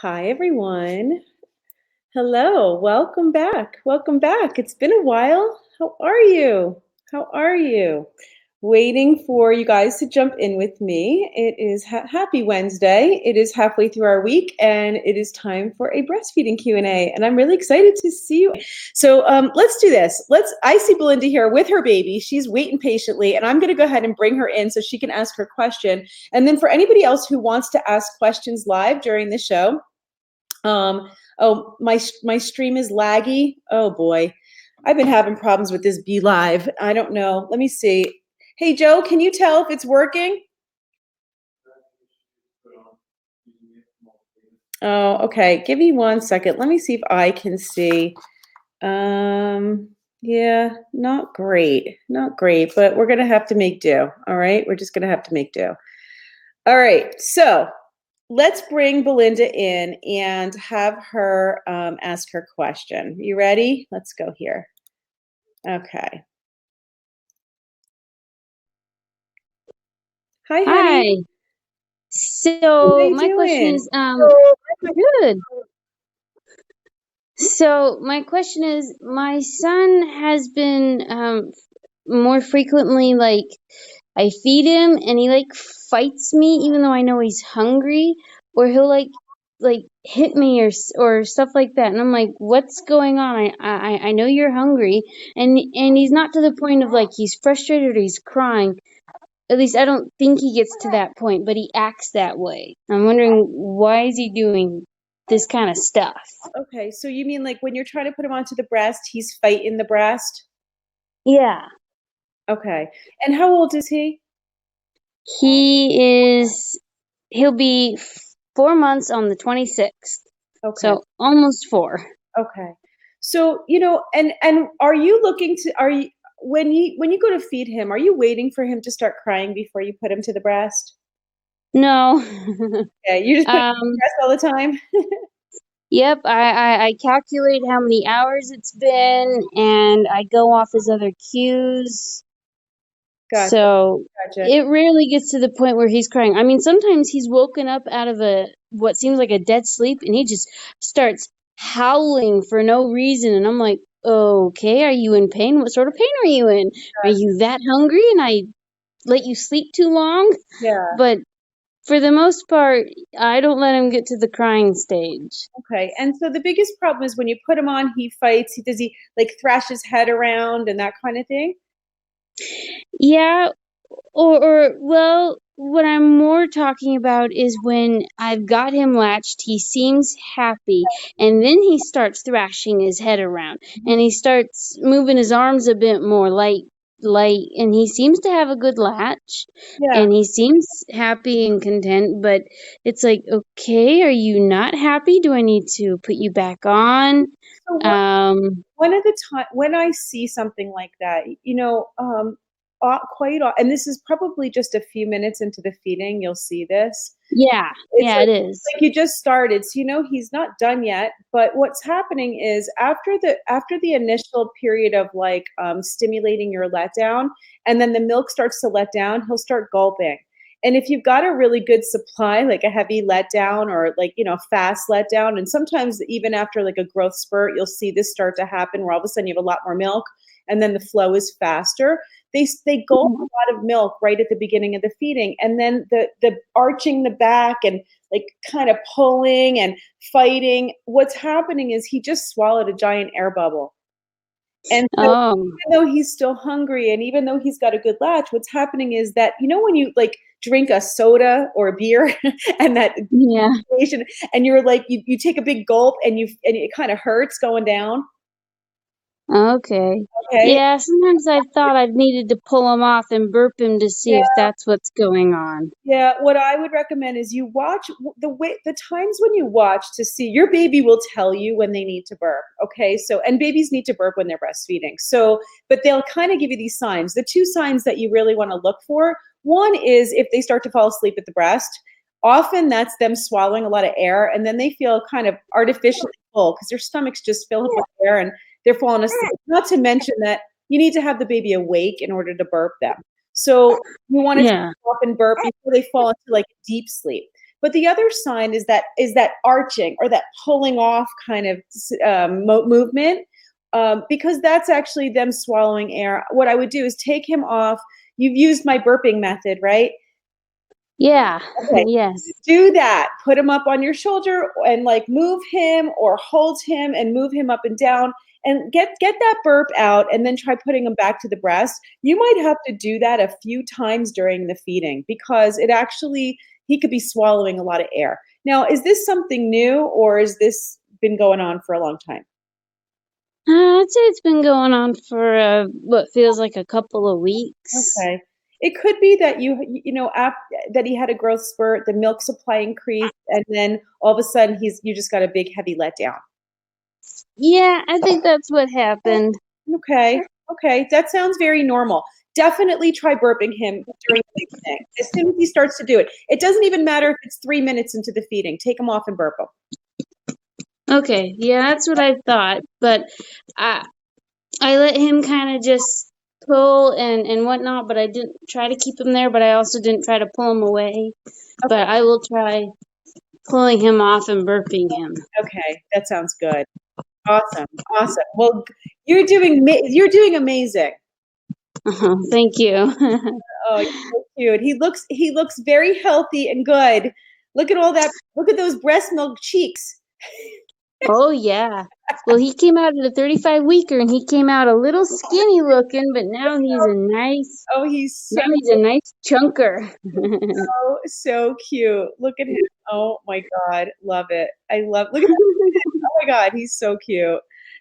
Hi, everyone. Hello. Welcome back. Welcome back. It's been a while. How are you? How are you? Waiting for you guys to jump in with me. It is happy Wednesday. It is halfway through our week, and it is time for a breastfeeding Q&A. And I'm really excited to see you. So let's do this. I see Belinda here with her baby. She's waiting patiently, and I'm going to go ahead and bring her in so she can ask her question. And then for anybody else who wants to ask questions live during the show, oh, my stream is laggy. Oh boy. I've been having problems with this Be Live. I don't know. Let me see. Hey Joe, can you tell if it's working? Oh, okay. Give me 1 second. Let me see if I can see. Yeah, not great. Not great, but we're going to have to make do. All right. We're just going to have to make do. All right. So let's bring Belinda in and have her ask her question. You ready? Let's go here. Okay. Hi, honey. Hi. So my question is, good. So my question is, my son has been more frequently like I feed him and he like fights me even though I know he's hungry, or he'll like hit me or stuff like that, and I'm like, what's going on? I know you're hungry, and he's not to the point of like he's frustrated or he's crying. At least I don't think he gets to that point, but he acts that way. I'm wondering, why is he doing this kind of stuff? Okay, so you mean like when you're trying to put him onto the breast, he's fighting the breast? Yeah. Okay. And how old is he? He'll be 4 months on the 26th. Okay. So almost 4. Okay. So, and are you looking to, when you go to feed him, are you waiting for him to start crying before you put him to the breast? No. Yeah, you just put him to the breast all the time? Yep, I calculate how many hours it's been, and I go off his other cues. Gotcha. So Gotcha. it rarely gets to the point where he's crying. I mean, sometimes he's woken up out of what seems like a dead sleep, and he just starts howling for no reason. And I'm like, okay, are you in pain? What sort of pain are you in? Are you that hungry and I let you sleep too long? Yeah. But for the most part, I don't let him get to the crying stage. Okay. And so the biggest problem is when you put him on, he fights. Does he like thrash his head around and that kind of thing? Yeah, or well, what I'm more talking about is when I've got him latched, he seems happy, and then he starts thrashing his head around, and he starts moving his arms a bit more light, and he seems to have a good latch, Yeah. and he seems happy and content, but it's like, okay, are you not happy? Do I need to put you back on? So one of the time when I see something like that, and this is probably just a few minutes into the feeding, you'll see this. Yeah, It's it is. like you just started, so he's not done yet. But what's happening is after the initial period of like stimulating your letdown, and then the milk starts to let down, he'll start gulping. And if you've got a really good supply, like a heavy letdown or like fast letdown, and sometimes even after like a growth spurt, you'll see this start to happen where all of a sudden you have a lot more milk, and then the flow is faster. They gulp a lot of milk right at the beginning of the feeding, and then the arching the back and like kind of pulling and fighting. What's happening is he just swallowed a giant air bubble. And so even though he's still hungry and even though he's got a good latch, what's happening is that when you like drink a soda or a beer and that and you're like you take a big gulp and it kind of hurts going down. Okay. Okay. Yeah, sometimes I've thought I've needed to pull him off and burp him to see if that's what's going on. Yeah, what I would recommend is you watch the times when you watch to see your baby will tell you when they need to burp. Okay, so and babies need to burp when they're breastfeeding. So, but they'll kind of give you these signs. The two signs that you really want to look for. One is if they start to fall asleep at the breast. Often that's them swallowing a lot of air, and then they feel kind of artificially full because their stomachs just fill up with air and they're falling asleep. Not to mention that you need to have the baby awake in order to burp them. So you want to take off and burp before they fall into like deep sleep. But the other sign is that arching or that pulling off kind of movement, because that's actually them swallowing air. What I would do is take him off. You've used my burping method, right? Yeah. Okay. Yes. Do that. Put him up on your shoulder and like move him or hold him and move him up and down and get that burp out, and then try putting him back to the breast. You might have to do that a few times during the feeding because he could be swallowing a lot of air. Now, is this something new or has this been going on for a long time? I'd say it's been going on for what feels like a couple of weeks. Okay. It could be that that he had a growth spurt, the milk supply increased, and then all of a sudden you just got a big heavy letdown. Yeah, I think that's what happened. Okay. Okay. That sounds very normal. Definitely try burping him during the feeding as soon as he starts to do it. It doesn't even matter if it's 3 minutes into the feeding. Take him off and burp him. Okay, yeah, that's what I thought, but I let him kind of just pull and whatnot, but I didn't try to keep him there, but I also didn't try to pull him away. Okay. But I will try pulling him off and burping him. Okay. That sounds good. Awesome. Awesome. Well, you're doing amazing. Thank you. Oh, you're so cute. He looks very healthy and good. Look at all that. Look at those breast milk cheeks. Oh yeah. Well, he came out at a 35 weeker and he came out a little skinny looking, but now he's a nice chunker. So cute. Look at him. Oh my God. Love it. Look at him. Oh my God. He's so cute.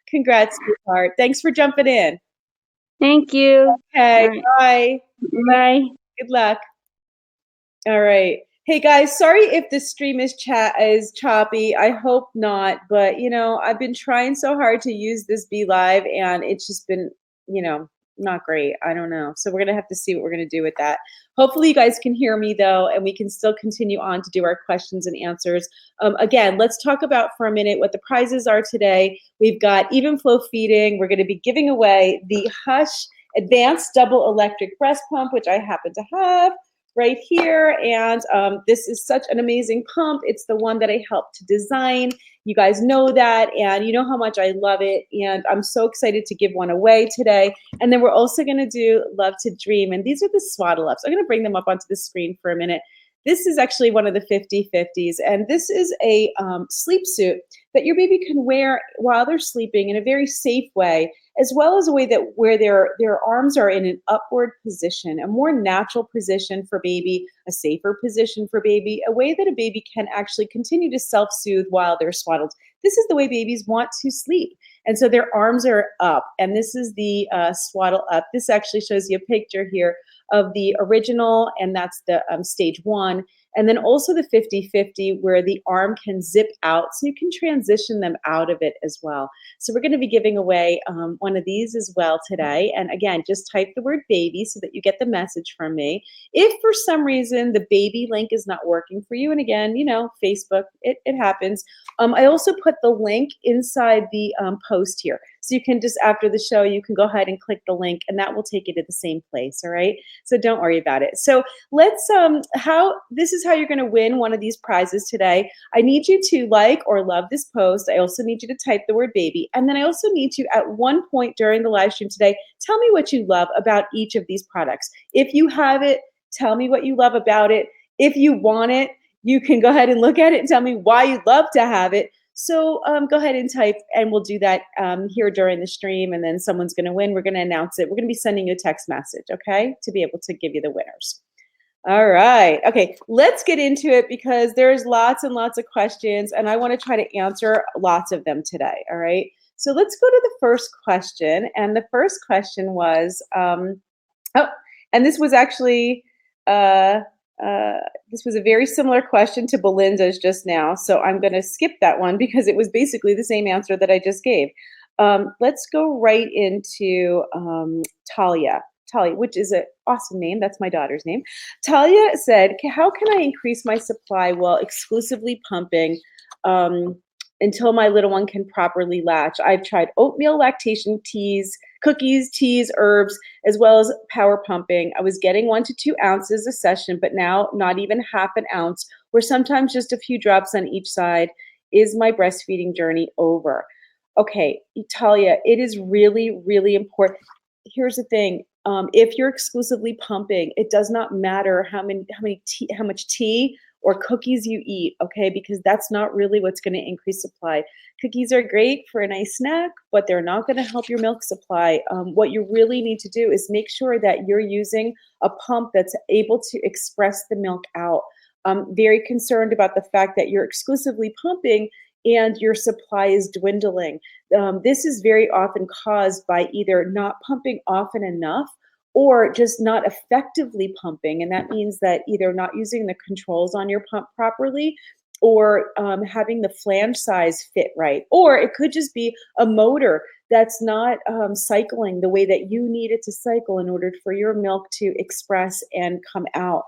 Congrats, sweetheart. Thanks for jumping in. Thank you. Okay. Right. Bye. Bye. Good luck. All right. Hey guys, sorry if the stream is choppy. I hope not, but I've been trying so hard to use this Be Live and it's just been, not great. I don't know. So we're going to have to see what we're going to do with that. Hopefully you guys can hear me though, and we can still continue on to do our questions and answers. Again, let's talk about for a minute what the prizes are today. We've got even flow feeding. We're going to be giving away the Hush Advanced Double Electric Breast Pump, which I happen to have right here. And this is such an amazing pump. It's the one that I helped to design. You guys know that, and you know how much I love it. And I'm so excited to give one away today. And then we're also going to do Love to Dream. And these are the swaddle ups. I'm going to bring them up onto the screen for a minute. This is actually one of the 50/50s, and this is a sleep suit that your baby can wear while they're sleeping in a very safe way, as well as a way that where their arms are in an upward position, a more natural position for baby, a safer position for baby, a way that a baby can actually continue to self-soothe while they're swaddled. This is the way babies want to sleep. And so their arms are up, and this is the swaddle up. This actually shows you a picture here of the original, and that's the stage 1. And then also the 50/50 where the arm can zip out so you can transition them out of it as well. So we're going to be giving away one of these as well today. And again, just type the word baby so that you get the message from me. If for some reason the baby link is not working for you, and again, Facebook, it happens. I also put the link inside the post here. So you can just, after the show, you can go ahead and click the link and that will take you to the same place, all right? So don't worry about it. So let's, this is how you're gonna win one of these prizes today. I need you to like or love this post. I also need you to type the word baby. And then I also need you at one point during the live stream today, tell me what you love about each of these products. If you have it, tell me what you love about it. If you want it, you can go ahead and look at it and tell me why you'd love to have it. So go ahead and type, and we'll do that here during the stream, and then someone's going to win. We're going to announce it. We're going to be sending you a text message, okay, to be able to give you the winners. All right. Okay, let's get into it because there's lots and lots of questions, and I want to try to answer lots of them today, all right? So let's go to the first question, and the first question was, and this was actually, this was a very similar question to Belinda's just now, so I'm going to skip that one because it was basically the same answer that I just gave. Let's go right into Talia. Talia, which is an awesome name. That's my daughter's name. Talia said, how can I increase my supply while exclusively pumping until my little one can properly latch? I've tried oatmeal lactation teas, cookies, teas, herbs, as well as power pumping. I was getting 1 to 2 ounces a session, but now not even half an ounce, or sometimes just a few drops on each side. Is my breastfeeding journey over? Okay, Talia, it is really, really important. Here's the thing. If you're exclusively pumping, it does not matter how much tea or cookies you eat, okay? Because that's not really what's going to increase supply. Cookies are great for a nice snack, but they're not going to help your milk supply. What you really need to do is make sure that you're using a pump that's able to express the milk out. I'm very concerned about the fact that you're exclusively pumping and your supply is dwindling. This is very often caused by either not pumping often enough or just not effectively pumping. And that means that either not using the controls on your pump properly or having the flange size fit right. Or it could just be a motor that's not cycling the way that you need it to cycle in order for your milk to express and come out.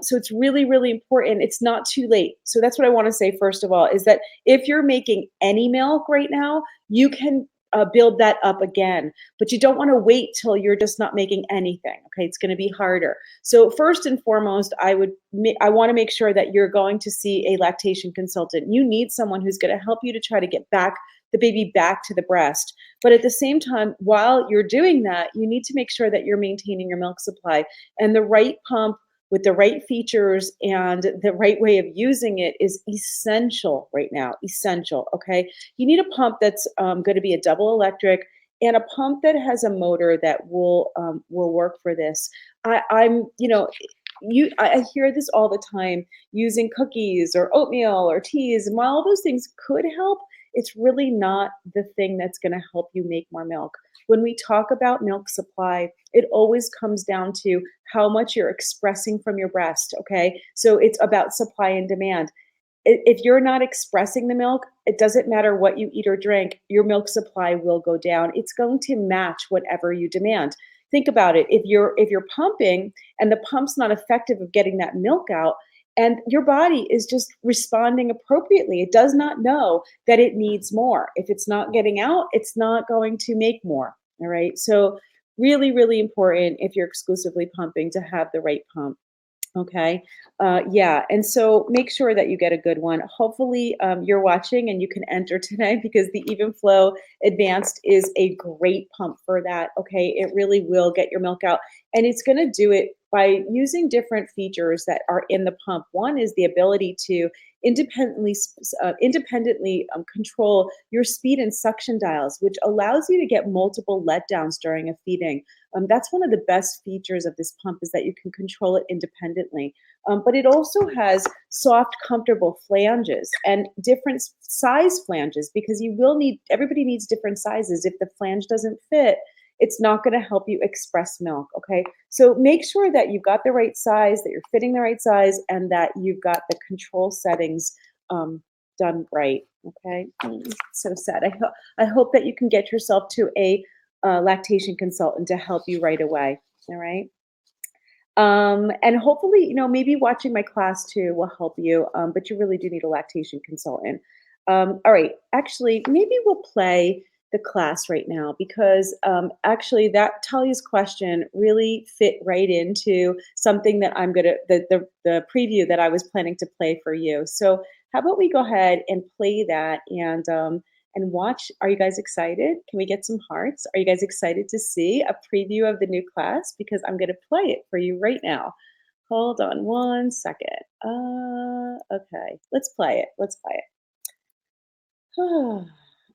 So it's really, really important. It's not too late. So that's what I want to say, first of all, is that if you're making any milk right now, you can build that up again, but you don't want to wait till you're just not making anything. Okay, it's going to be harder. So first and foremost, I want to make sure that you're going to see a lactation consultant. You need someone who's going to help you to try to get the baby back to the breast. But at the same time, while you're doing that, you need to make sure that you're maintaining your milk supply, and the right pump with the right features and the right way of using it is essential right now. Essential. Okay. You need a pump that's going to be a double electric and a pump that has a motor that will work for this. I'm, you know, I hear this all the time, using cookies or oatmeal or teas, and while all those things could help, it's really not the thing that's going to help you make more milk. When we talk about milk supply, it always comes down to how much you're expressing from your breast. Okay, so it's about supply and demand. If you're not expressing the milk, it doesn't matter what you eat or drink, your milk supply will go down. It's going to match whatever you demand. Think about it. If you're pumping and the pump's not effective of getting that milk out, and your body is just responding appropriately, it does not know that it needs more. If it's not getting out, it's not going to make more. All right. So really, really important if you're exclusively pumping to have the right pump. Okay. Yeah. And so make sure that you get a good one. Hopefully, you're watching and you can enter tonight, because the Even Flow Advanced is a great pump for that. Okay. It really will get your milk out, and it's going to do it by using different features that are in the pump. One is the ability to independently control your speed and suction dials, which allows you to get multiple letdowns during a feeding. That's one of the best features of this pump, is that you can control it independently. But it also has soft, comfortable flanges and different size flanges, because everybody needs different sizes. If the flange doesn't fit, it's not going to help you express milk. Okay. So make sure that you've got the right size, that you're fitting the right size, and that you've got the control settings done right. Okay. So sad. I hope that you can get yourself to a lactation consultant to help you right away. All right. And hopefully, maybe watching my class too will help you. But you really do need a lactation consultant. All right. Actually, maybe we'll play the class right now, because actually that Talia's question really fit right into something that I'm gonna the preview that I was planning to play for you. So how about we go ahead and play that and watch. Are you guys excited? Can we get some hearts? Are you guys excited to see a preview of the new class? Because I'm going to play it for you right now. Hold on 1 second. Okay, let's play it. Let's play it.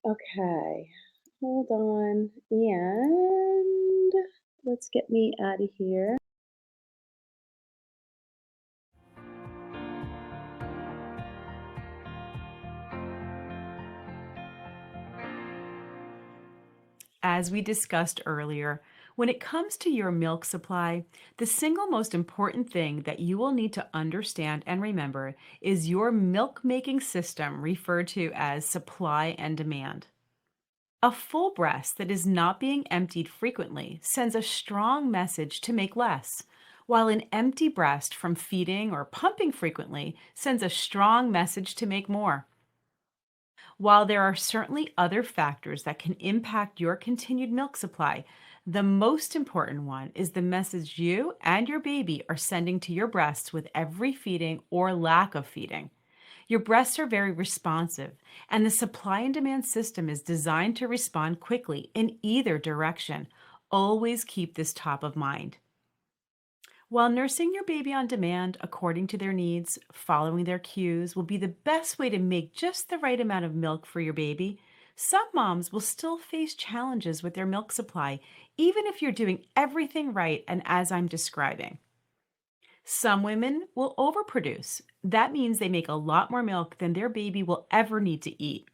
Okay, hold on. And let's get me out of here. As we discussed earlier, when it comes to your milk supply, the single most important thing that you will need to understand and remember is your milk-making system, referred to as supply and demand. A full breast that is not being emptied frequently sends a strong message to make less, while an empty breast from feeding or pumping frequently sends a strong message to make more. While there are certainly other factors that can impact your continued milk supply, the most important one is the message you and your baby are sending to your breasts with every feeding or lack of feeding. Your breasts are very responsive, and the supply and demand system is designed to respond quickly in either direction. Always keep this top of mind. While nursing your baby on demand according to their needs, following their cues will be the best way to make just the right amount of milk for your baby, some moms will still face challenges with their milk supply, even if you're doing everything right and as I'm describing. Some women will overproduce. That means they make a lot more milk than their baby will ever need to eat.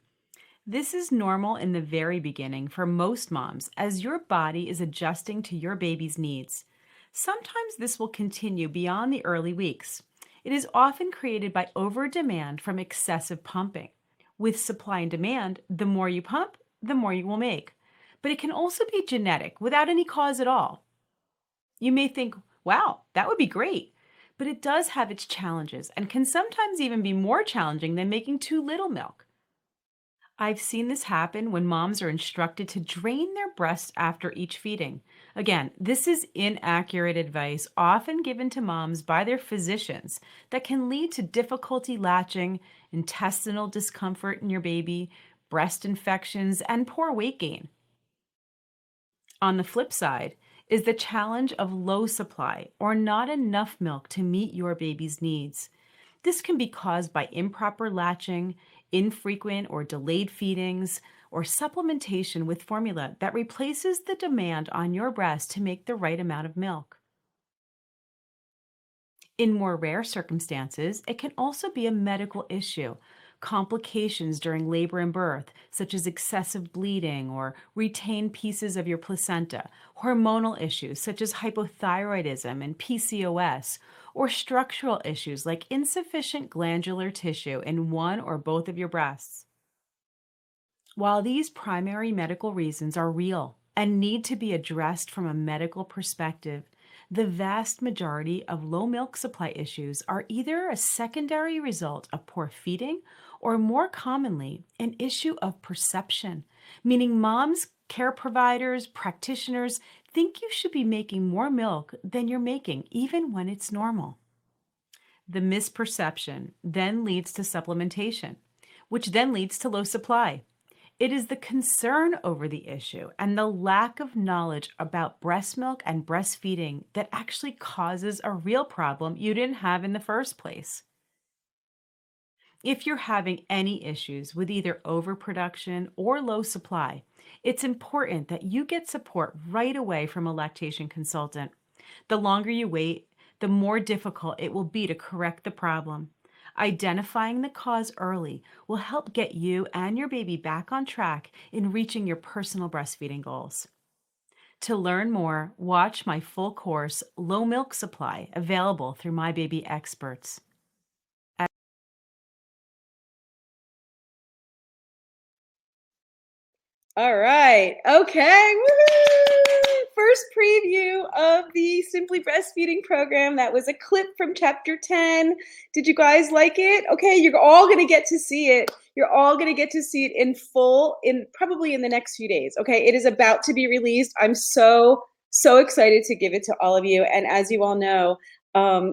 This is normal in the very beginning for most moms as your body is adjusting to your baby's needs. Sometimes this will continue beyond the early weeks. It is often created by overdemand from excessive pumping. With supply and demand, the more you pump, the more you will make. But it can also be genetic without any cause at all. You may think, wow, that would be great. But it does have its challenges and can sometimes even be more challenging than making too little milk. I've seen this happen when moms are instructed to drain their breast after each feeding. Again, this is inaccurate advice often given to moms by their physicians that can lead to difficulty latching, intestinal discomfort in your baby, breast infections, and poor weight gain. On the flip side is the challenge of low supply or not enough milk to meet your baby's needs. This can be caused by improper latching, infrequent or delayed feedings, or supplementation with formula that replaces the demand on your breast to make the right amount of milk. In more rare circumstances, it can also be a medical issue. Complications during labor and birth, such as excessive bleeding or retained pieces of your placenta, hormonal issues such as hypothyroidism and PCOS, or structural issues like insufficient glandular tissue in one or both of your breasts. While these primary medical reasons are real and need to be addressed from a medical perspective, the vast majority of low milk supply issues are either a secondary result of poor feeding or, more commonly, an issue of perception, meaning moms, care providers, practitioners think you should be making more milk than you're making, even when it's normal. The misperception then leads to supplementation, which then leads to low supply. It is the concern over the issue and the lack of knowledge about breast milk and breastfeeding that actually causes a real problem you didn't have in the first place. If you're having any issues with either overproduction or low supply, it's important that you get support right away from a lactation consultant. The longer you wait, the more difficult it will be to correct the problem. Identifying the cause early will help get you and your baby back on track in reaching your personal breastfeeding goals. To learn more, watch my full course, Low Milk Supply, available through My Baby Experts. All right. Okay. Woo-hoo! First preview of the Simply Breastfeeding program. That was a clip from chapter 10. Did you guys like it? Okay, you're all going to get to see it. You're all going to get to see it in full probably in the next few days. Okay, it is about to be released. I'm so excited to give it to all of you. And as you all know,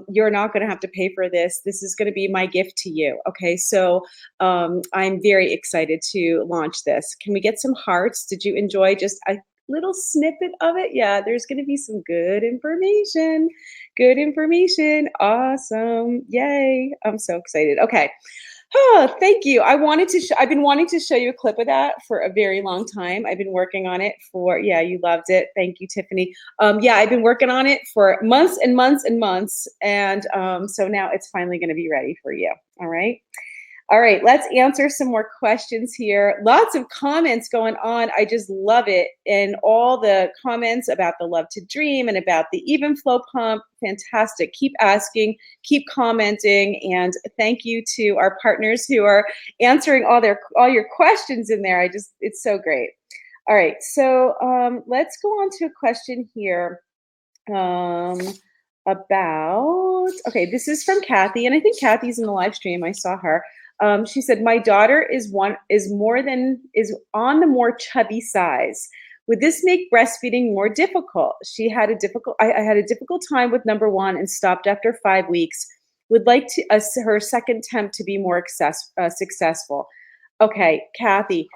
you're not going to have to pay for this. This is going to be my gift to you. Okay, so I'm very excited to launch this. Can we get some hearts? Did you enjoy just a little snippet of it? Yeah, there's going to be some good information. Good information. Awesome. Yay. I'm so excited. Okay. Oh, thank you. I've been wanting to show you a clip of that for a very long time. I've been working on it yeah, you loved it. Thank you, Tiffany. Yeah, I've been working on it for months and months and months. And so now it's finally going to be ready for you. All right. All right, let's answer some more questions here. Lots of comments going on. I just love it. And all the comments about the Love to Dream and about the Even Flow pump. Fantastic. Keep asking, keep commenting. And thank you to our partners who are answering all your questions in there. It's so great. All right, so let's go on to a question here. Okay, this is from Kathy, and I think Kathy's in the live stream. I saw her. She said, "My daughter is on the more chubby size. Would this make breastfeeding more difficult? She had a difficult I had a difficult time with number one and stopped after 5 weeks. Would like to her second attempt to be more successful." Okay, Kathy,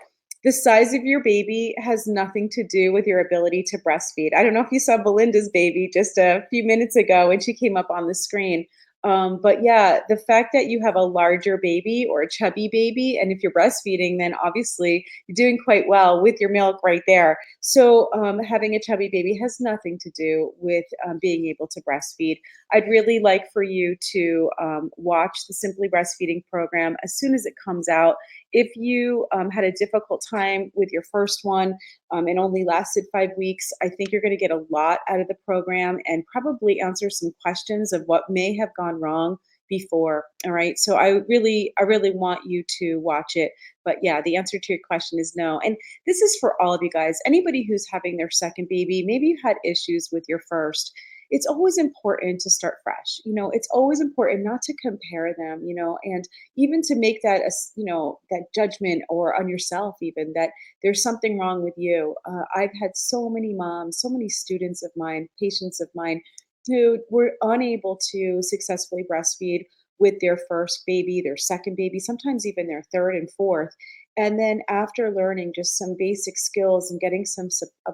the size of your baby has nothing to do with your ability to breastfeed. I don't know if you saw Belinda's baby just a few minutes ago when she came up on the screen. But yeah, the fact that you have a larger baby or a chubby baby, and if you're breastfeeding, then obviously you're doing quite well with your milk right there. So having a chubby baby has nothing to do with being able to breastfeed. I'd really like for you to watch the Simply Breastfeeding program as soon as it comes out. If you had a difficult time with your first one and only lasted 5 weeks, I think you're going to get a lot out of the program and probably answer some questions of what may have gone wrong before. All right. So I really want you to watch it. But yeah, the answer to your question is no. And this is for all of you guys. Anybody who's having their second baby, maybe you had issues with your first. It's always important to start fresh. It's always important not to compare them, and even to make that, that judgment or on yourself, even that there's something wrong with you. I've had so many moms, so many students of mine, patients of mine who were unable to successfully breastfeed with their first baby, their second baby, sometimes even their third and fourth. And then after learning just some basic skills and getting some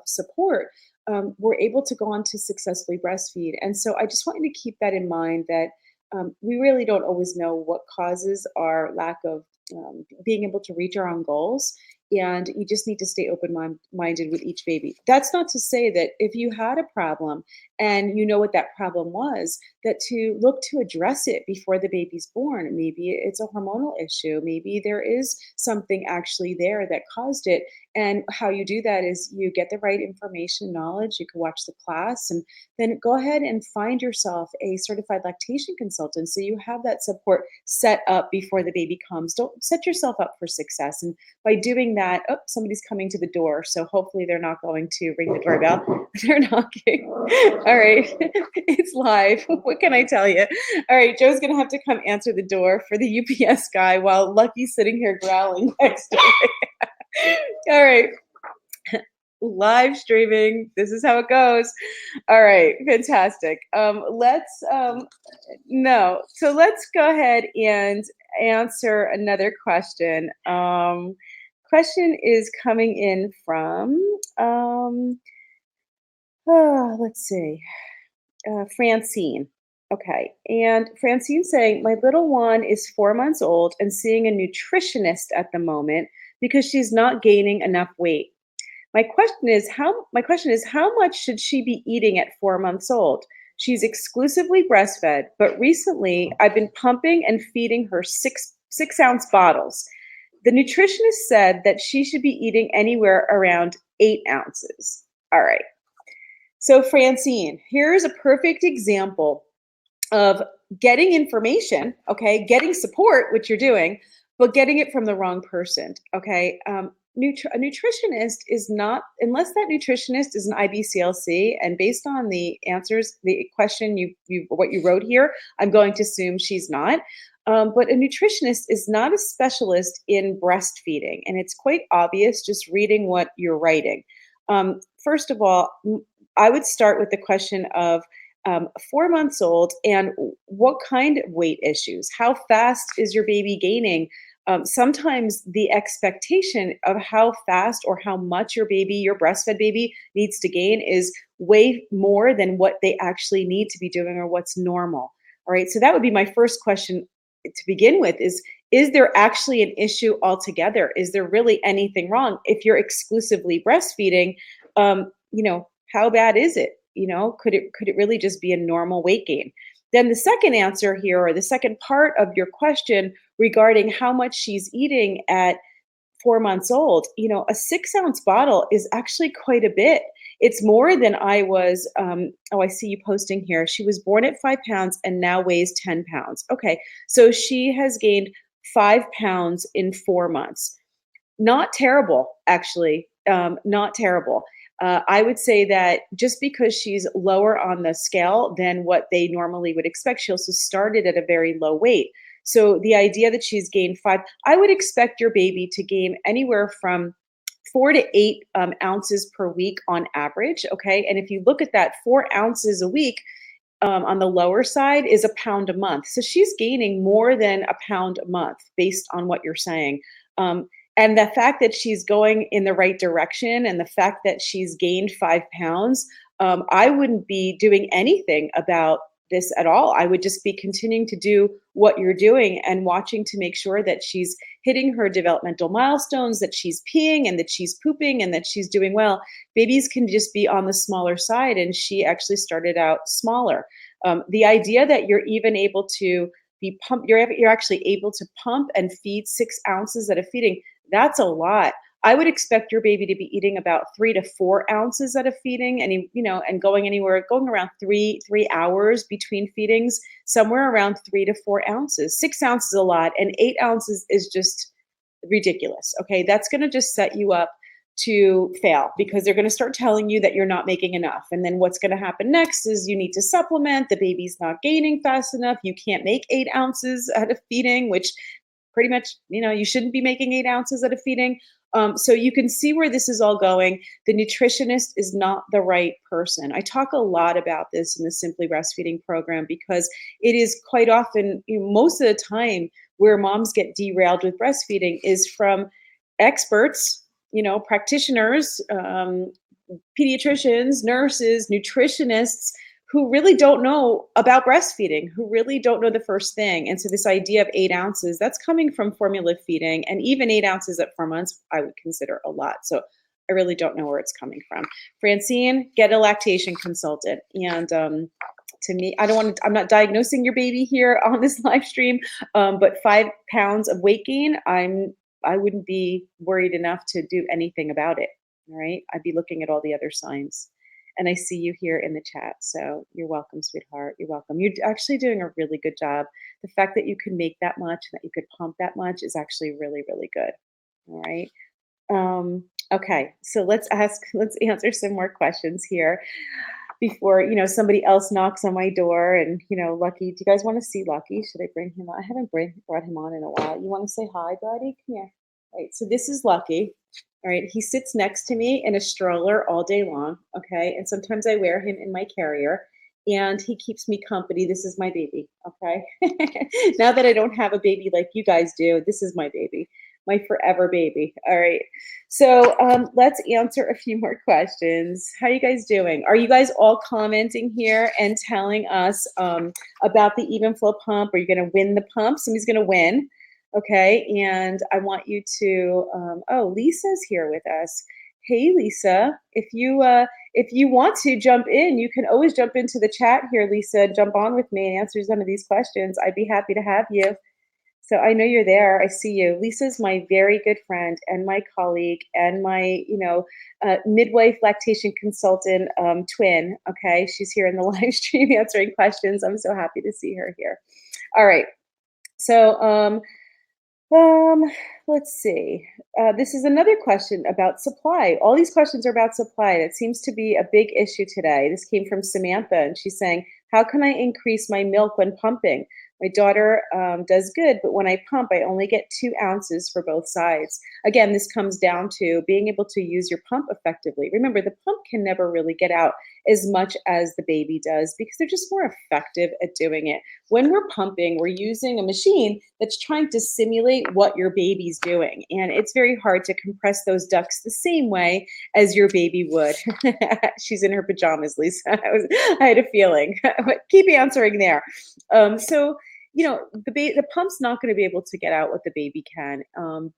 support, we're able to go on to successfully breastfeed. And so I just want you to keep that in mind that we really don't always know what causes our lack of being able to reach our own goals. And you just need to stay open-minded with each baby. That's not to say that if you had a problem and you know what that problem was, that to look to address it before the baby's born. Maybe it's a hormonal issue. Maybe there is something actually there that caused it. And how you do that is you get the right information, knowledge. You can watch the class and then go ahead and find yourself a certified lactation consultant. So you have that support set up before the baby comes. Don't set yourself up for success. And by doing that, oh, somebody's coming to the door. So hopefully they're not going to ring the doorbell. They're knocking. All right. It's live. What can I tell you? All right. Joe's going to have to come answer the door for the UPS guy while Lucky's sitting here growling next to me. All right. Live streaming. This is how it goes. All right. Fantastic. Let's no. So let's go ahead and answer another question. Question is coming in from let's see. Francine. Okay. And Francine saying, my little one is 4 months old and seeing a nutritionist at the moment because she's not gaining enough weight. My question is how much should she be eating at 4 months old? She's exclusively breastfed, but recently I've been pumping and feeding her six ounce bottles. The nutritionist said that she should be eating anywhere around 8 ounces. All right. So Francine, here's a perfect example of getting information, okay, getting support, which you're doing, but getting it from the wrong person, okay? A nutritionist is not, unless that nutritionist is an IBCLC, and based on the answers, the question what you wrote here, I'm going to assume she's not. But a nutritionist is not a specialist in breastfeeding, and it's quite obvious just reading what you're writing. First of all, I would start with the question of 4 months old and what kind of weight issues? How fast is your baby gaining? Sometimes the expectation of how fast or how much your breastfed baby needs to gain is way more than what they actually need to be doing or what's normal. All right. So that would be my first question to begin with is there actually an issue altogether? Is there really anything wrong? If you're exclusively breastfeeding, how bad is it? Could it really just be a normal weight gain? Then the second answer here, or the second part of your question regarding how much she's eating at 4 months old, a 6 ounce bottle is actually quite a bit. It's more than I was. I see you posting here. She was born at 5 pounds and now weighs 10 pounds. Okay. So she has gained 5 pounds in 4 months. Not terrible, actually. Not terrible. I would say that just because she's lower on the scale than what they normally would expect, she also started at a very low weight. So the idea that she's gained 5, I would expect your baby to gain anywhere from 4 to 8 ounces per week on average. Okay. And if you look at that, 4 ounces a week on the lower side is a pound a month. So she's gaining more than a pound a month based on what you're saying. And the fact that she's going in the right direction and the fact that she's gained 5 pounds, I wouldn't be doing anything about this at all. I would just be continuing to do what you're doing and watching to make sure that she's hitting her developmental milestones, that she's peeing and that she's pooping and that she's doing well. Babies can just be on the smaller side, and she actually started out smaller. The idea that you're even able to be you're actually able to pump and feed 6 ounces at a feeding, that's a lot. I would expect your baby to be eating about 3 to 4 ounces at a feeding, and going around three hours between feedings, somewhere around 3 to 4 ounces. 6 ounces is a lot, and 8 ounces is just ridiculous. Okay, that's going to just set you up to fail because they're going to start telling you that you're not making enough. And then what's going to happen next is you need to supplement. The baby's not gaining fast enough. You can't make 8 ounces at a feeding, which pretty much, you shouldn't be making 8 ounces at a feeding. So you can see where this is all going. The nutritionist is not the right person. I talk a lot about this in the Simply Breastfeeding program because it is quite often, most of the time, where moms get derailed with breastfeeding is from experts, practitioners, pediatricians, nurses, nutritionists who really don't know about breastfeeding, who really don't know the first thing. And so this idea of 8 ounces, that's coming from formula feeding, and even 8 ounces at 4 months, I would consider a lot. So I really don't know where it's coming from. Francine, get a lactation consultant. And to me, I'm not diagnosing your baby here on this live stream, but 5 pounds of weight gain, I wouldn't be worried enough to do anything about it. All right. I'd be looking at all the other signs. And I see you here in the chat. So you're welcome, sweetheart. You're welcome. You're actually doing a really good job. The fact that you can make that much, that you could pump that much is actually really, really good. All right. Okay. So let's answer some more questions here before, somebody else knocks on my door. And, Lucky, do you guys want to see Lucky? Should I bring him on? I haven't brought him on in a while. You want to say hi, buddy? Come here. All right. So this is Lucky. All right, he sits next to me in a stroller all day long, okay? And sometimes I wear him in my carrier, and he keeps me company. This is my baby, okay? Now that I don't have a baby like you guys do, this is my baby, my forever baby. All right, so let's answer a few more questions. How are you guys doing? Are you guys all commenting here and telling us about the even flow pump? Are you going to win the pump? Somebody's going to win. Okay, and I want you to, Lisa's here with us. Hey, Lisa, if you want to jump in, you can always jump into the chat here, Lisa, jump on with me and answer some of these questions. I'd be happy to have you. So I know you're there. I see you. Lisa's my very good friend and my colleague and my, midwife lactation consultant twin. Okay, she's here in the live stream answering questions. I'm so happy to see her here. All right, so let's see. This is another question about supply. All these questions are about supply. That seems to be a big issue today. This came from Samantha, and she's saying, how can I increase my milk when pumping? My daughter does good, but when I pump, I only get 2 ounces for both sides. Again, this comes down to being able to use your pump effectively. Remember, the pump can never really get out as much as the baby does because they're just more effective at doing it. When we're pumping, we're using a machine that's trying to simulate what your baby's doing. And it's very hard to compress those ducts the same way as your baby would. She's in her pajamas, Lisa. I had a feeling. But keep answering there. So the pump's not going to be able to get out what the baby can.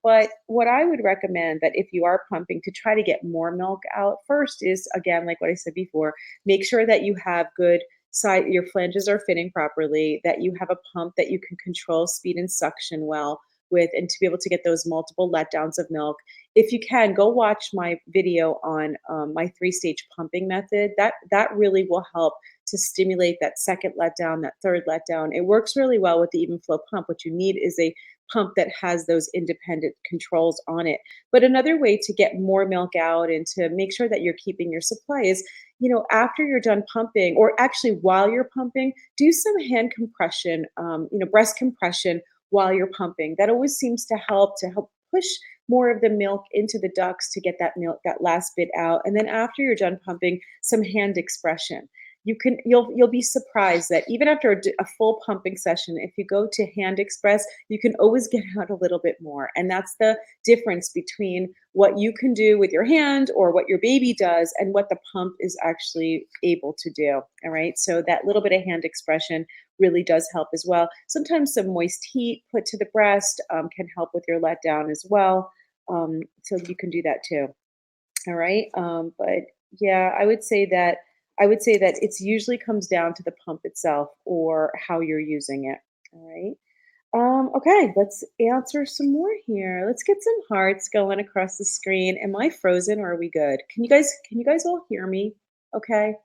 But what I would recommend that if you are pumping to try to get more milk out first is, again, like what I said before, make sure that you have good your flanges are fitting properly, that you have a pump that you can control speed and suction well with, and to be able to get those multiple letdowns of milk. If you can, go watch my video on my 3-stage pumping method. That really will help to stimulate that second letdown, that third letdown. It works really well with the even flow pump. What you need is a pump that has those independent controls on it. But another way to get more milk out and to make sure that you're keeping your supply is, after you're done pumping, or actually while you're pumping, do some hand compression, breast compression while you're pumping. That always seems to help push more of the milk into the ducts to get that milk, that last bit out. And then after you're done pumping, some hand expression. You'll be surprised that even after a full pumping session, if you go to hand express, you can always get out a little bit more. And that's the difference between what you can do with your hand or what your baby does and what the pump is actually able to do. All right. So that little bit of hand expression really does help as well. Sometimes some moist heat put to the breast can help with your letdown as well. So you can do that too. All right. But yeah, I would say that it's usually comes down to the pump itself or how you're using it. All right. Okay, let's answer some more here. Let's get some hearts going across the screen. Am I frozen or are we good? Can you guys all hear me? Okay.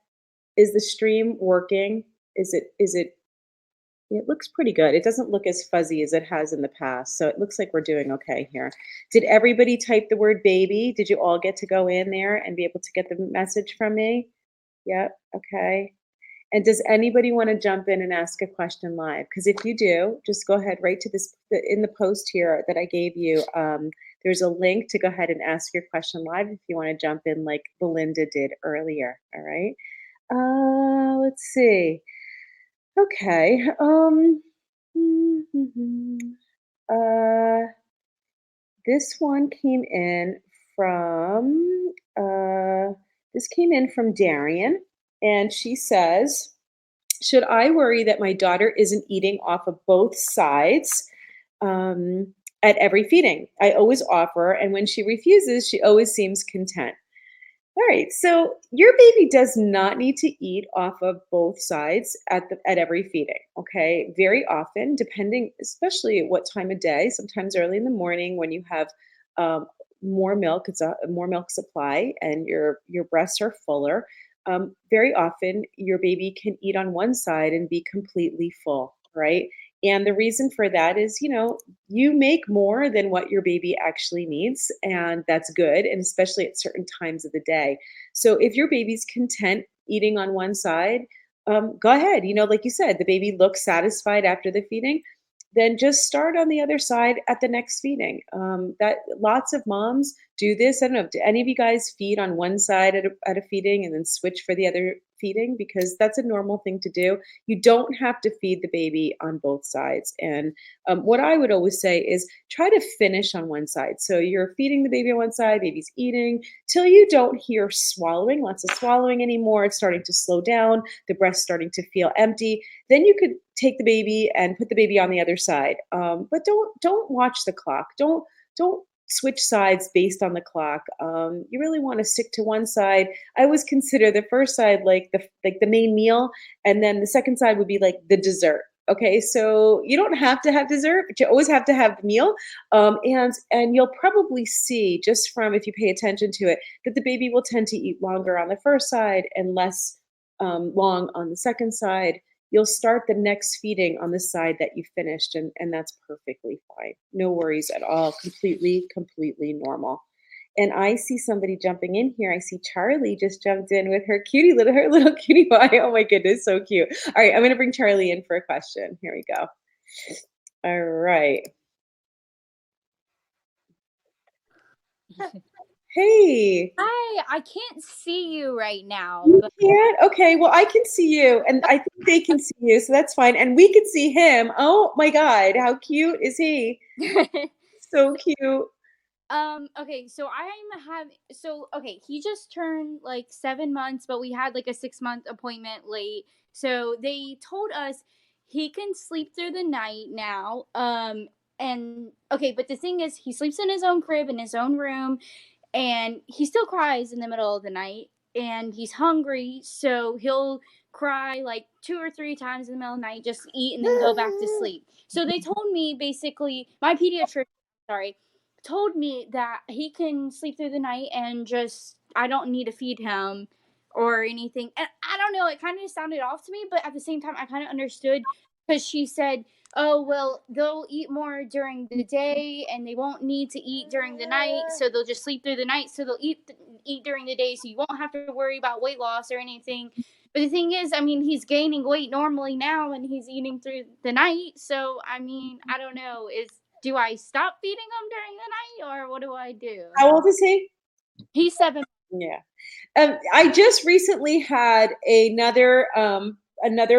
Is the stream working? It looks pretty good. It doesn't look as fuzzy as it has in the past. So it looks like we're doing okay here. Did everybody type the word baby? Did you all get to go in there and be able to get the message from me? Yep. Okay. And does anybody want to jump in and ask a question live? Because if you do, just go ahead right to in the post here that I gave you. There's a link to go ahead and ask your question live if you want to jump in like Belinda did earlier. All right. Let's see. Okay. Uh, this one came in from Darian, and she says, "Should I worry that my daughter isn't eating off of both sides at every feeding? I always offer, and when she refuses, she always seems content." All right, so your baby does not need to eat off of both sides at every feeding. Okay, very often, depending, especially at what time of day. Sometimes early in the morning when you have um, more milk, it's a more milk supply, and your breasts are fuller. Very often, your baby can eat on one side and be completely full, right? And the reason for that is, you make more than what your baby actually needs, and that's good, and especially at certain times of the day. So if your baby's content eating on one side, go ahead. Like you said, the baby looks satisfied after the feeding, then just start on the other side at the next feeding. That lots of moms do this. I don't know. Do any of you guys feed on one side at a feeding and then switch for the other feeding? Because that's a normal thing to do. You don't have to feed the baby on both sides. And what I would always say is try to finish on one side. So you're feeding the baby on one side, baby's eating, till you don't hear swallowing, lots of swallowing anymore. It's starting to slow down, the breast's starting to feel empty. Then you could take the baby and put the baby on the other side. But don't watch the clock. Don't switch sides based on the clock. You really want to stick to one side. I always consider the first side like the main meal, and then the second side would be like the dessert. Okay, so you don't have to have dessert, but you always have to have the meal. And you'll probably see just from if you pay attention to it that the baby will tend to eat longer on the first side and less long on the second side. You'll start the next feeding on the side that you finished, and that's perfectly fine. No worries at all. Completely normal. And I see somebody jumping in here. I see Charlie just jumped in with her little cutie pie. Oh my goodness, so cute. All right, I'm gonna bring Charlie in for a question. Here we go. All right. Hey. Hi, I can't see you right now, You but can't? Okay, well, I can see you, and I think they can see you, so that's fine. And we can see him. Oh my God, how cute is he? So cute. okay, so okay, he just turned like 7 months, but we had like a 6 month appointment late. So they told us he can sleep through the night now. And okay, but the thing is he sleeps in his own crib in his own room, and he still cries in the middle of the night, and he's hungry, so he'll cry like 2 or 3 times in the middle of the night, just eat and then go back to sleep. So they told me, basically, my pediatrician, sorry, told me that he can sleep through the night and just I don't need to feed him or anything. And I don't know, it kind of sounded off to me, but at the same time I kind of understood, because she said, "Oh, well, they'll eat more during the day and they won't need to eat during the night, so they'll just sleep through the night, so they'll eat during the day, so you won't have to worry about weight loss or anything." But the thing is, I mean, he's gaining weight normally now and he's eating through the night. So, I mean, I don't know. Do I stop feeding him during the night or what do I do? How old is he? He's 7. Yeah. I just recently had another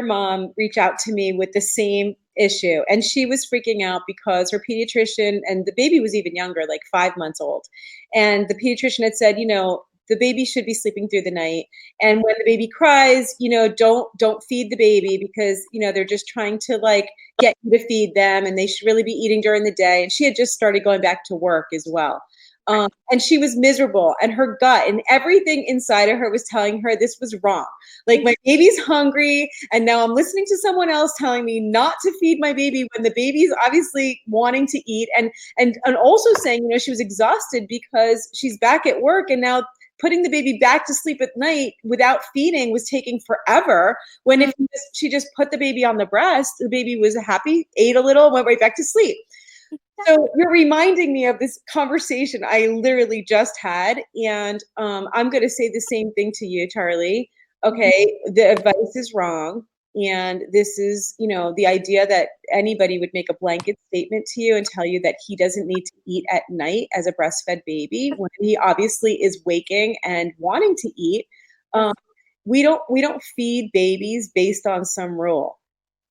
mom reach out to me with the same issue, and she was freaking out because her pediatrician, and the baby was even younger, like 5 months old, and the pediatrician had said, the baby should be sleeping through the night, and when the baby cries, don't feed the baby because they're just trying to like get you to feed them, and they should really be eating during the day. And she had just started going back to work as well. And she was miserable, and her gut and everything inside of her was telling her this was wrong. Like, my baby's hungry, and now I'm listening to someone else telling me not to feed my baby when the baby's obviously wanting to eat, and also saying, she was exhausted because she's back at work, and now putting the baby back to sleep at night without feeding was taking forever. When if she just put the baby on the breast, the baby was happy, ate a little, went right back to sleep. So you're reminding me of this conversation I literally just had, and I'm going to say the same thing to you, Charlie. Okay, the advice is wrong, and this is, the idea that anybody would make a blanket statement to you and tell you that he doesn't need to eat at night as a breastfed baby when he obviously is waking and wanting to eat. We don't feed babies based on some rule.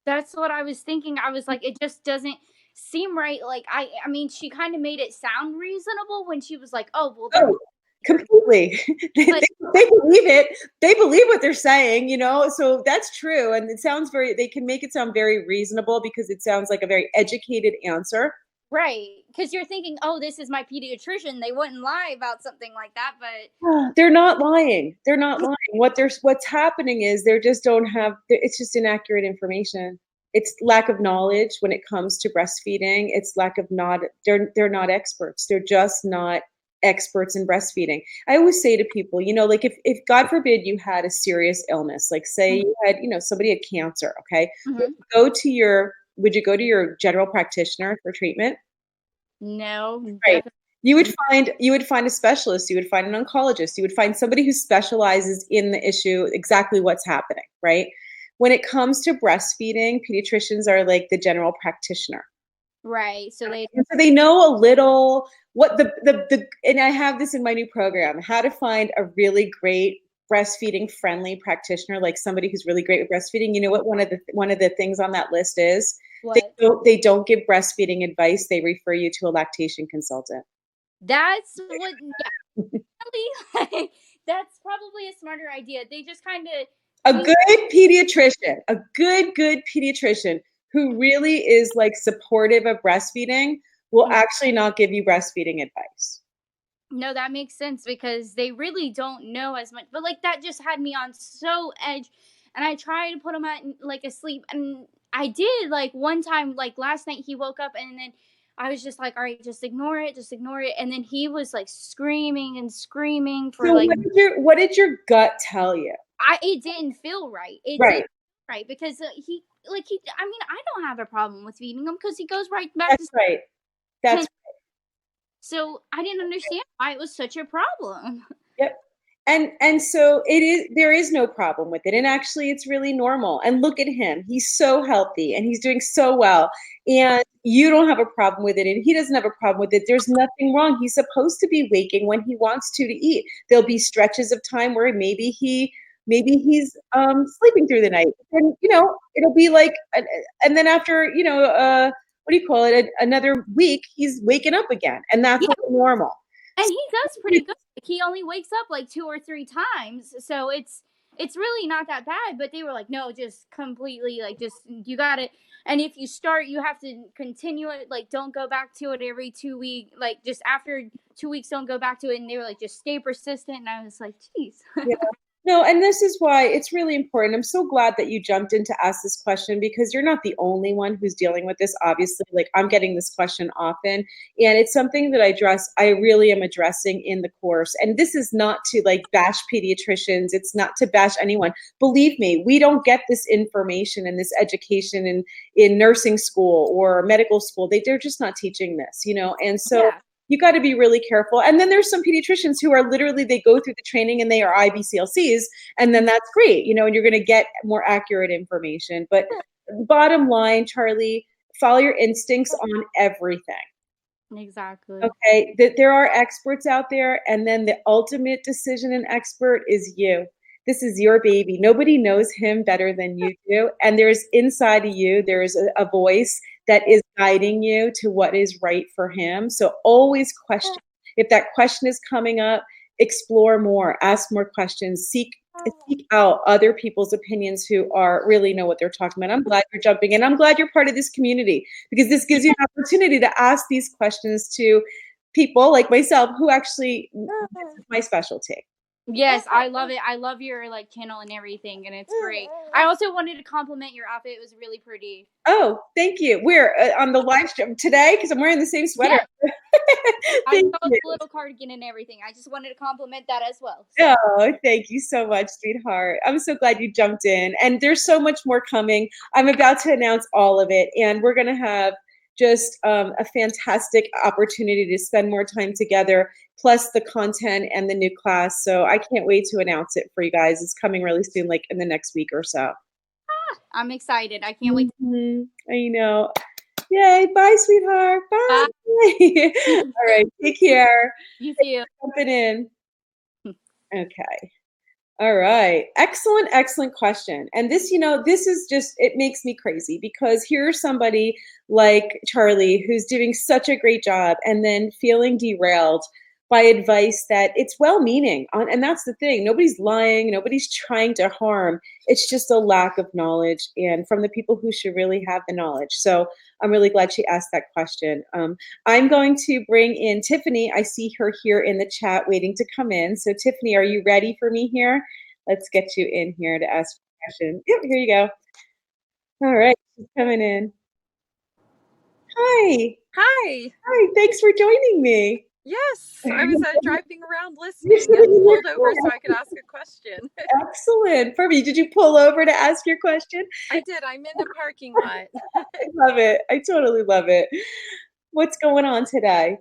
That's what I was thinking. I was like, it just doesn't seem right. Like, I mean, she kind of made it sound reasonable when she was like, oh, well, Oh, completely. they believe it. They believe what they're saying, so that's true. And it sounds they can make it sound very reasonable because it sounds like a very educated answer. Right. Because you're thinking, oh, this is my pediatrician. They wouldn't lie about something like that. But they're not lying. They're not lying. What's happening is they just don't have, it's just inaccurate information. It's lack of knowledge when it comes to breastfeeding. It's lack of they're not experts. They're just not experts in breastfeeding. I always say to people, like if God forbid you had a serious illness, like say you had, somebody had cancer, okay? Would you go to your general practitioner for treatment? No. Right. You would find a specialist, you would find an oncologist, you would find somebody who specializes in the issue, exactly what's happening, right? When it comes to breastfeeding, pediatricians are like the general practitioner. Right. So they know a little what and I have this in my new program, how to find a really great breastfeeding friendly practitioner, like somebody who's really great with breastfeeding. You know what one of the things on that list is? What? They don't give breastfeeding advice. They refer you to a lactation consultant. That's what, yeah. That's probably a smarter idea. They just kind of a good pediatrician who really is like supportive of breastfeeding will actually not give you breastfeeding advice. No, that makes sense because they really don't know as much. But like that just had me on so edge, and I tried to put him at like asleep, and I did like one time, like last night he woke up, and then I was just like, all right, just ignore it, and then he was like screaming and screaming for so like. What did your gut tell you? It didn't feel right. Right, because I mean, I don't have a problem with feeding him because he goes right back to sleep. That's right. So I didn't understand why it was such a problem. Yep. And so there is no problem with it. And actually it's really normal. And look at him. He's so healthy and he's doing so well. And you don't have a problem with it. And he doesn't have a problem with it. There's nothing wrong. He's supposed to be waking when he wants to eat. There'll be stretches of time where maybe he's sleeping through the night. And, it'll be like, and then after, what do you call it? Another week, he's waking up again. And that's normal. And he does pretty good. He only wakes up like 2 or 3 times. So it's really not that bad. But they were like, no, just completely like you got it. And if you start, you have to continue it. Like, don't go back to it every 2 weeks. Like, just after 2 weeks, don't go back to it. And they were like, just stay persistent. And I was like, geez. Yeah. No, and this is why it's really important. I'm so glad that you jumped in to ask this question because you're not the only one who's dealing with this. Obviously, like I'm getting this question often, and it's something that I really am addressing in the course. And this is not to like bash pediatricians. It's not to bash anyone. Believe me, we don't get this information and this education in nursing school or medical school. They're just not teaching this, And so, you got to be really careful. And then there's some pediatricians who are literally, they go through the training and they are IBCLCs, and then that's great, you know, and you're going to get more accurate information. But bottom line, Charlie, follow your instincts on everything. Exactly. Okay, there are experts out there, and then the ultimate decision and expert is you. This is your baby. Nobody knows him better than you do. And there's inside of you, there's a voice that is guiding you to what is right for him. So always question. If that question is coming up, explore more, ask more questions, seek out other people's opinions who are really know what they're talking about. I'm glad you're jumping in. I'm glad you're part of this community, because this gives you an opportunity to ask these questions to people like myself who actually, this is my specialty. Yes, I love it. I love your like channel and everything, and it's great. I also wanted to compliment your outfit. It was really pretty. Oh, thank you. We're on the live stream today because I'm wearing the same sweater. Yeah. I Thank saw you. the little cardigan and everything. I just wanted to compliment that as well. So. Oh, thank you so much, sweetheart. I'm so glad you jumped in. And there's so much more coming. I'm about to announce all of it. And we're going to have just a fantastic opportunity to spend more time together, plus the content and the new class. So I can't wait to announce it for you guys. It's coming really soon, like in the next week or so. I'm excited. I can't wait. I know. Yay. Bye, sweetheart. Bye. Bye. All right. Take care. You too. Jumping in. Okay. All right. Excellent, excellent question. And this, you know, this is just, it makes me crazy, because here's somebody like Charlie who's doing such a great job and then feeling derailed by advice that it's well-meaning. And that's the thing. Nobody's lying. Nobody's trying to harm. It's just a lack of knowledge, and from the people who should really have the knowledge. So I'm really glad she asked that question. I'm going to bring in Tiffany. I see her here in the chat waiting to come in. So Tiffany, are you ready for me here? Let's get you in here to ask a question. Yep, here you go. All right, she's coming in. Hi. Hi. Hi, thanks for joining me. Yes, I was driving around listening and pulled over so I could ask a question. Excellent. Perfect. Did you pull over to ask your question? I did. I'm in the parking lot. I love it. I totally love it. What's going on today?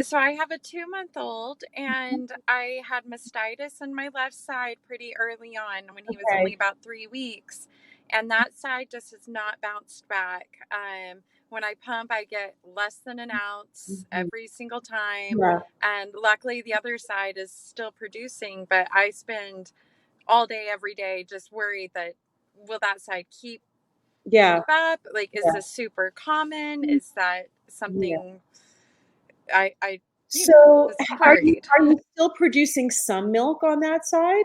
So I have a 2-month-old, and I had mastitis on my left side pretty early on when he was only about 3 weeks, and that side just has not bounced back. When I pump, I get less than an ounce every single time, and luckily the other side is still producing, but I spend all day every day just worried that will that side keep up? Like, is this super common? Is that something so are you still producing some milk on that side?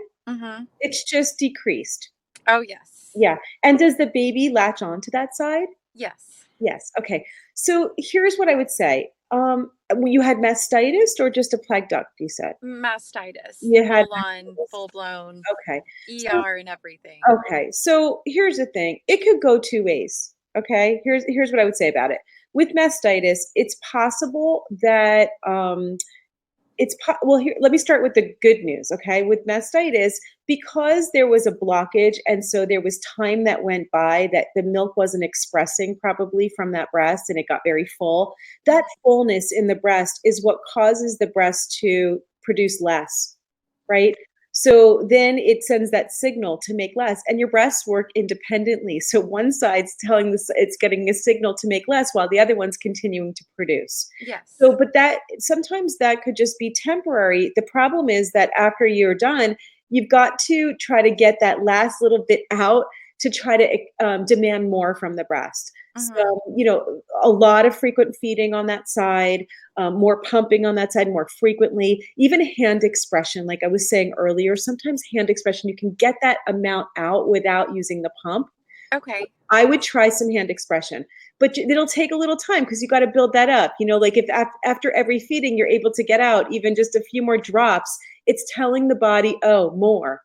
It's just decreased. Oh, yes. Yeah. And does the baby latch on to that side? Yes. Yes. Okay. So here's what I would say. You had mastitis or just a plague duct, you said? Mastitis. You had full blown. Okay. ER and everything. Okay. So here's the thing. It could go two ways. Okay. Here's what I would say about it. With mastitis, it's possible that let me start with the good news. Okay. With mastitis, because there was a blockage, and so there was time that went by that the milk wasn't expressing probably from that breast, and it got very full. That fullness in the breast is what causes the breast to produce less, right? So then it sends that signal to make less, and your breasts work independently. So one side's telling this, it's getting a signal to make less while the other one's continuing to produce. Yes. So, but that sometimes that could just be temporary. The problem is that after you're done, you've got to try to get that last little bit out to try to demand more from the breast. So, you know, a lot of frequent feeding on that side, more pumping on that side more frequently, even hand expression. Like I was saying earlier, sometimes hand expression, you can get that amount out without using the pump. Okay. I would try some hand expression, but it'll take a little time because you got to build that up. You know, like if after every feeding, you're able to get out even just a few more drops, it's telling the body, oh, more,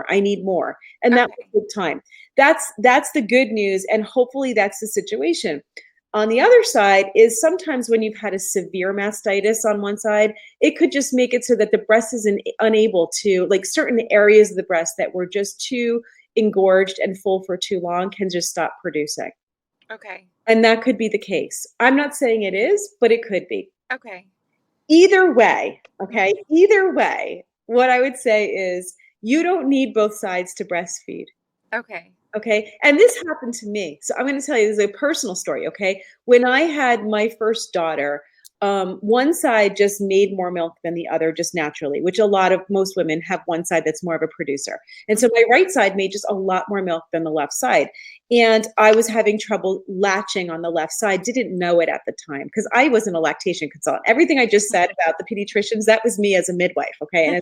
I need more. And that will take time. That's the good news. And hopefully that's the situation. On the other side is sometimes when you've had a severe mastitis on one side, it could just make it so that the breast is unable to, like certain areas of the breast that were just too engorged and full for too long can just stop producing. Okay. And that could be the case. I'm not saying it is, but it could be. Okay. Either way, okay, either way, what I would say is you don't need both sides to breastfeed. Okay. Okay. And this happened to me. So I'm going to tell you, this is a personal story. Okay. When I had my first daughter, one side just made more milk than the other just naturally, which most women have one side that's more of a producer. And so my right side made just a lot more milk than the left side. And I was having trouble latching on the left side, didn't know it at the time because I wasn't a lactation consultant. Everything I just said about the pediatricians, that was me as a midwife. Okay.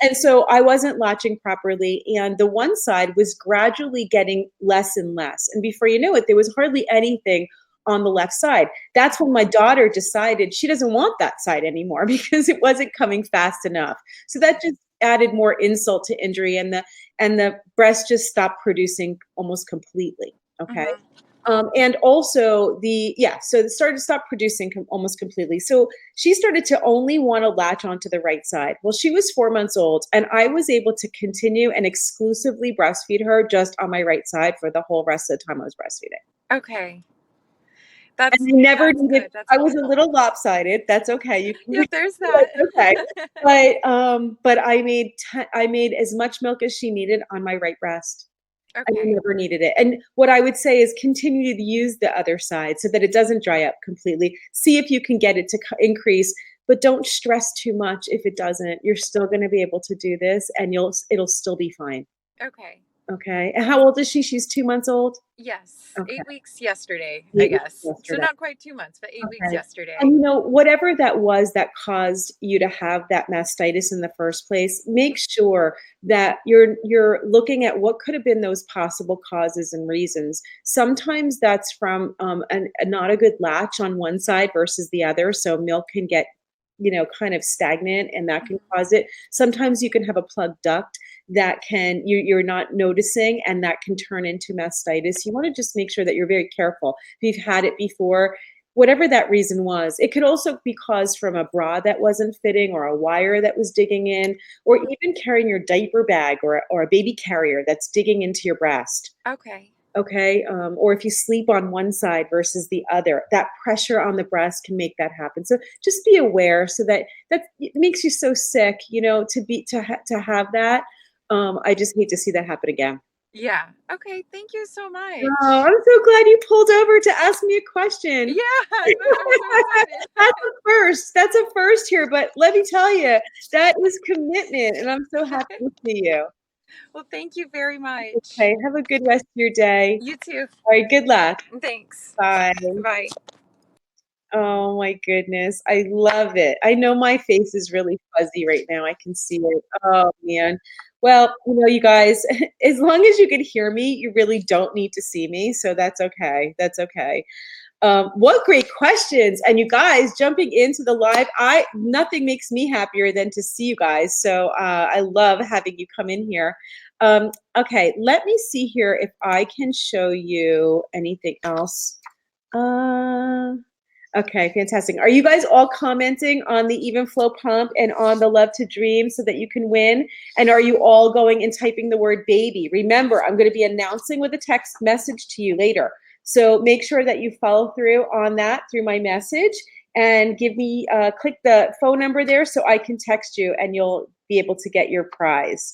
And so I wasn't latching properly, and the one side was gradually getting less and less. And before you know it, there was hardly anything on the left side. That's when my daughter decided she doesn't want that side anymore because it wasn't coming fast enough. So that just added more insult to injury, and the breast just stopped producing almost completely. Okay. And also so it started to stop producing almost completely. So she started to only want to latch onto the right side. Well, she was 4 months old, and I was able to continue and exclusively breastfeed her just on my right side for the whole rest of the time I was breastfeeding. Okay. And I never needed, I was a little lopsided. That's okay. Yeah, there's that. Okay. But I made as much milk as she needed on my right breast. Okay. I never needed it. And what I would say is continue to use the other side so that it doesn't dry up completely. See if you can get it to increase, but don't stress too much if it doesn't. You're still going to be able to do this, and it'll still be fine. Okay. Okay. And how old is she? She's 2 months old? Yes. Okay. 8 weeks yesterday, I guess. So not quite 2 months, but 8 weeks yesterday. And whatever that was that caused you to have that mastitis in the first place, make sure that you're looking at what could have been those possible causes and reasons. Sometimes that's from not a good latch on one side versus the other. So milk can get kind of stagnant, and that can cause it. Sometimes you can have a plugged duct that you're not noticing, and that can turn into mastitis. You want to just make sure that you're very careful. If you've had it before, whatever that reason was, it could also be caused from a bra that wasn't fitting, or a wire that was digging in, or even carrying your diaper bag or a baby carrier that's digging into your breast. Okay. Okay. Or if you sleep on one side versus the other, that pressure on the breast can make that happen. So just be aware, so that it makes you so sick, to have that. I just hate to see that happen again. Yeah. Okay. Thank you so much. Oh, I'm so glad you pulled over to ask me a question. Yeah. I'm so excited. That's a first here, but let me tell you, that is commitment, and I'm so happy to see you. Well, thank you very much. Okay. Have a good rest of your day. You too. All right. Good luck. Thanks. Bye. Bye. Oh my goodness. I love it. I know my face is really fuzzy right now. I can see it. Oh man. Well, you guys, as long as you can hear me, you really don't need to see me. So that's okay. That's okay. What great questions. And you guys jumping into the live, nothing makes me happier than to see you guys. So I love having you come in here. Okay, let me see here if I can show you anything else. Okay, fantastic. Are you guys all commenting on the Even Flow Pump and on the Love to Dream so that you can win? And are you all going and typing the word baby? Remember, I'm going to be announcing with a text message to you later. So make sure that you follow through on that through my message, and give me, click the phone number there so I can text you, and you'll be able to get your prize.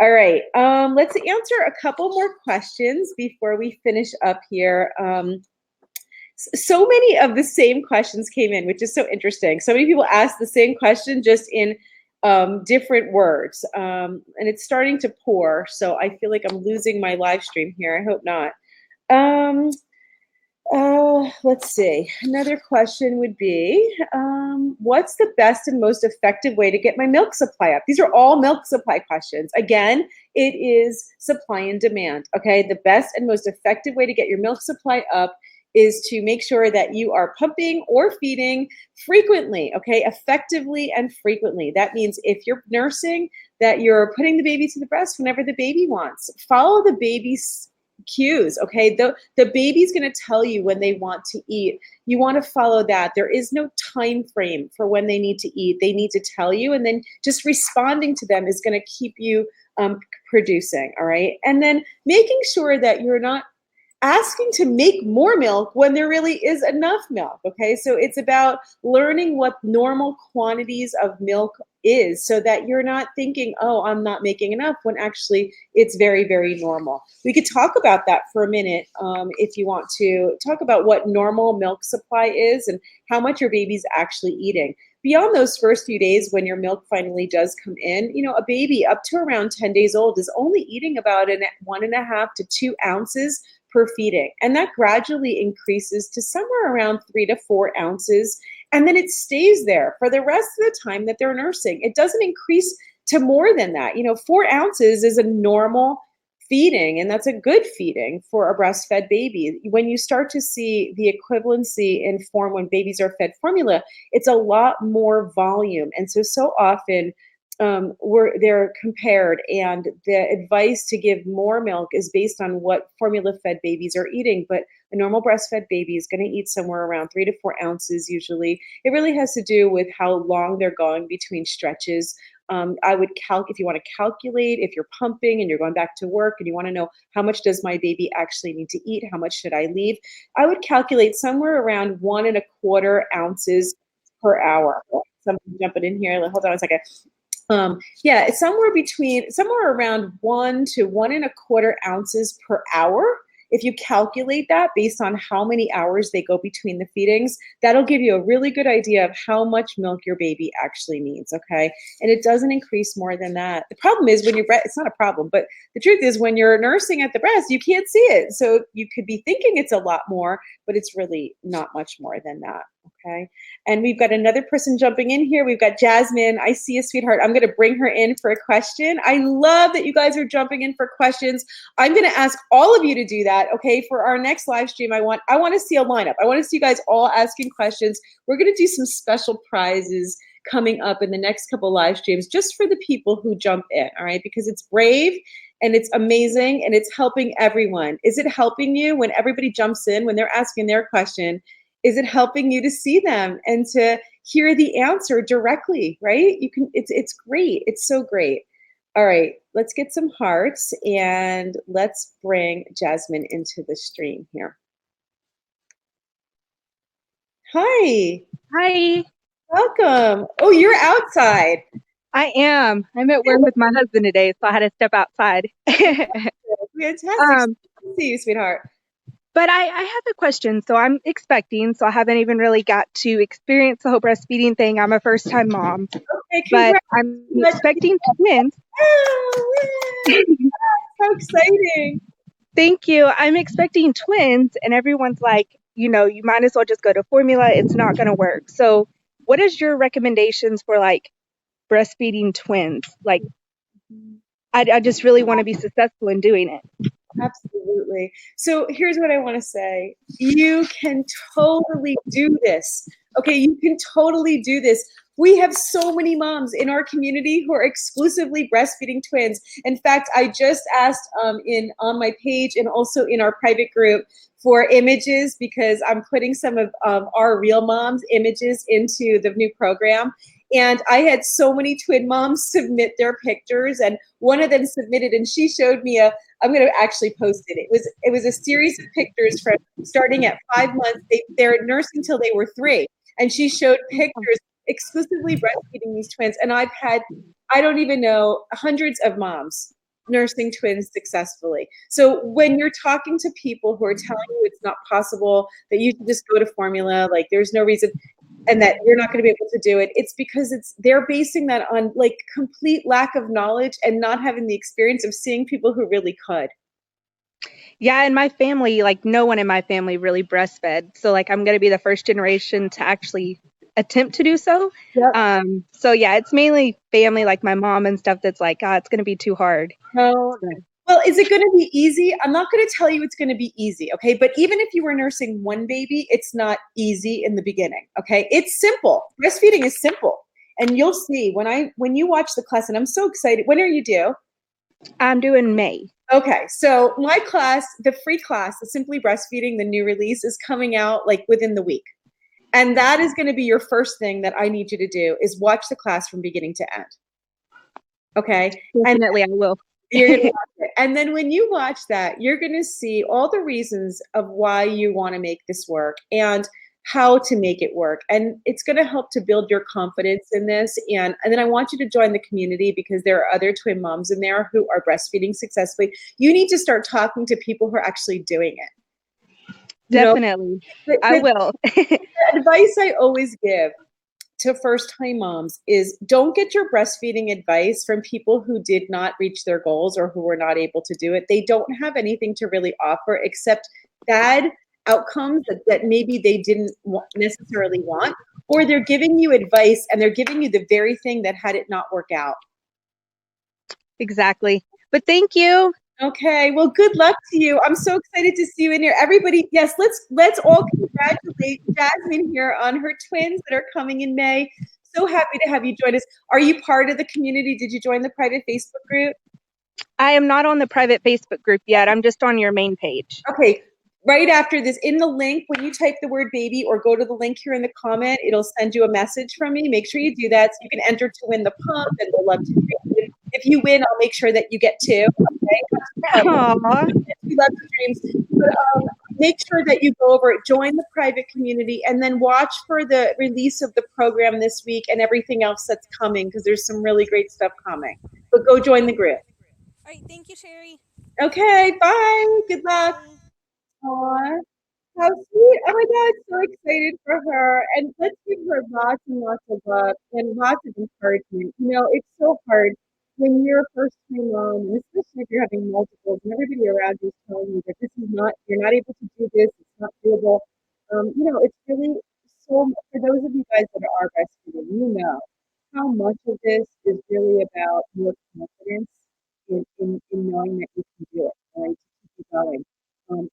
All right, let's answer a couple more questions before we finish up here. So many of the same questions came in, which is so interesting. So many people asked the same question, just in different words. And it's starting to pour, so I feel like I'm losing my live stream here. I hope not. Let's see. Another question would be, what's the best and most effective way to get my milk supply up? These are all milk supply questions. Again, it is supply and demand. Okay, the best and most effective way to get your milk supply up is to make sure that you are pumping or feeding frequently, okay, effectively and frequently. That means if you're nursing, that you're putting the baby to the breast whenever the baby wants. Follow the baby's cues, okay? The baby's going to tell you when they want to eat. You want to follow that. There is no time frame for when they need to eat. They need to tell you, and then just responding to them is going to keep you producing, all right? And then making sure that you're not asking to make more milk when there really is enough milk. Okay, so it's about learning what normal quantities of milk is, so that you're not thinking, oh, I'm not making enough, when actually it's very, very normal. We could talk about that for a minute, if you want to talk about what normal milk supply is and how much your baby's actually eating. Beyond those first few days when your milk finally does come in, a baby up to around 10 days old is only eating about 1.5 to 2 ounces per feeding. And that gradually increases to somewhere around 3 to 4 ounces. And then it stays there for the rest of the time that they're nursing. It doesn't increase to more than that. 4 ounces is a normal feeding, and that's a good feeding for a breastfed baby. When you start to see the equivalency in form when babies are fed formula, it's a lot more volume. And so often they're compared, and the advice to give more milk is based on what formula fed babies are eating. But a normal breastfed baby is going to eat somewhere around 3 to 4 ounces usually. It really has to do with how long they're going between stretches. I would if you want to calculate, if you're pumping and you're going back to work and you want to know how much does my baby actually need to eat, how much should I leave, I would calculate somewhere around 1.25 ounces per hour. Something jumping in here. Hold on a second. Yeah, it's somewhere around 1 to 1.25 ounces per hour. If you calculate that based on how many hours they go between the feedings, that'll give you a really good idea of how much milk your baby actually needs, okay? And it doesn't increase more than that. The problem is when it's not a problem, but the truth is when you're nursing at the breast, you can't see it. So you could be thinking it's a lot more, but it's really not much more than that, okay? And we've got another person jumping in here. We've got Jasmine. I see you, sweetheart. I'm going to bring her in for a question. I love that you guys are jumping in for questions. I'm going to ask all of you to do that, okay? For our next live stream, I want to see a lineup. I want to see you guys all asking questions. We're going to do some special prizes coming up in the next couple live streams just for the people who jump in, all right? Because it's brave and it's amazing and it's helping everyone. Is it helping you when everybody jumps in, when they're asking their question? Is it helping you to see them and to hear the answer directly, right? It's great. It's so great. All right, let's get some hearts and let's bring Jasmine into the stream here. Hi. Hi. Welcome. Oh, you're outside. I am. I'm at work with my husband today, so I had to step outside. Fantastic. Good to see you, sweetheart. But I have a question. So I'm expecting, so I haven't even really got to experience the whole breastfeeding thing. I'm a first-time mom. Okay, but I'm expecting twins. How exciting. Thank you. I'm expecting twins, and everyone's like, you might as well just go to formula. It's not going to work. So what is your recommendations for like breastfeeding twins? Like, I just really want to be successful in doing it. Absolutely. So here's what I want to say. You can totally do this. Okay, you can totally do this. We have so many moms in our community who are exclusively breastfeeding twins. In fact, I just asked on my page and also in our private group for images, because I'm putting some of our real moms images into the new program. And I had so many twin moms submit their pictures, and one of them submitted, and she showed me I'm going to actually post it. It was a series of pictures from starting at 5 months. They're nursing till they were 3, and she showed pictures exclusively breastfeeding these twins. And I've had, I don't even know, hundreds of moms nursing twins successfully. So when you're talking to people who are telling you it's not possible, that you can just go to formula, like there's no reason, and that you're not going to be able to do it, it's because they're basing that on like complete lack of knowledge and not having the experience of seeing people who really could. Yeah, in my family, like no one in my family really breastfed. So like I'm going to be the first generation to actually attempt to do so. Yep. So yeah, it's mainly family, like my mom and stuff, that's like, it's going to be too hard. No. Well, is it going to be easy? I'm not going to tell you it's going to be easy, okay? But even if you were nursing one baby, it's not easy in the beginning, okay? It's simple. Breastfeeding is simple. And you'll see when you watch the class, and I'm so excited. When are you due? I'm due in May. Okay, so my class, the free class, the Simply Breastfeeding, the new release, is coming out like within the week. And that is going to be your first thing that I need you to do, is watch the class from beginning to end. Okay? Definitely, I will. You're gonna watch it. And then when you watch that, you're gonna see all the reasons of why you want to make this work and how to make it work. And it's gonna help to build your confidence in this. And then I want you to join the community because there are other twin moms in there who are breastfeeding successfully. You need to start talking to people who are actually doing it. You know, Definitely. the, I the will. advice I always give to first-time moms is don't get your breastfeeding advice from people who did not reach their goals or who were not able to do it. They don't have anything to really offer except bad outcomes that maybe they didn't necessarily want, or they're giving you advice and they're giving you the very thing that had it not work out. Exactly. But thank you. Okay, well, good luck to you. I'm so excited to see you in here. Everybody, yes, let's all congratulate Jasmine here on her twins that are coming in May. So happy to have you join us. Are you part of the community? Did you join the private Facebook group? I am not on the private Facebook group yet. I'm just on your main page. Okay, right after this, in the link, when you type the word baby or go to the link here in the comment, it'll send you a message from me. Make sure you do that so you can enter to win the pump and we'll love to dream. If you win, I'll make sure that you get two. Okay. Aww. We love your dreams. But make sure that you go over it, join the private community, and then watch for the release of the program this week and everything else that's coming because there's some really great stuff coming. But go join the group. All right, thank you, Shari. Okay, bye. Good luck. Bye. Aww. How sweet. Oh my God, so excited for her. And let's give her lots and lots of love and lots of encouragement. You know, it's so hard when you're a first time mom, and especially if you're having multiples and everybody around you is telling you that this is not, you're not able to do this, it's not doable. You know, it's really so, for those of you guys that are breastfeeding, you know how much of this is really about your confidence in knowing that you can do it, right? To keep you going.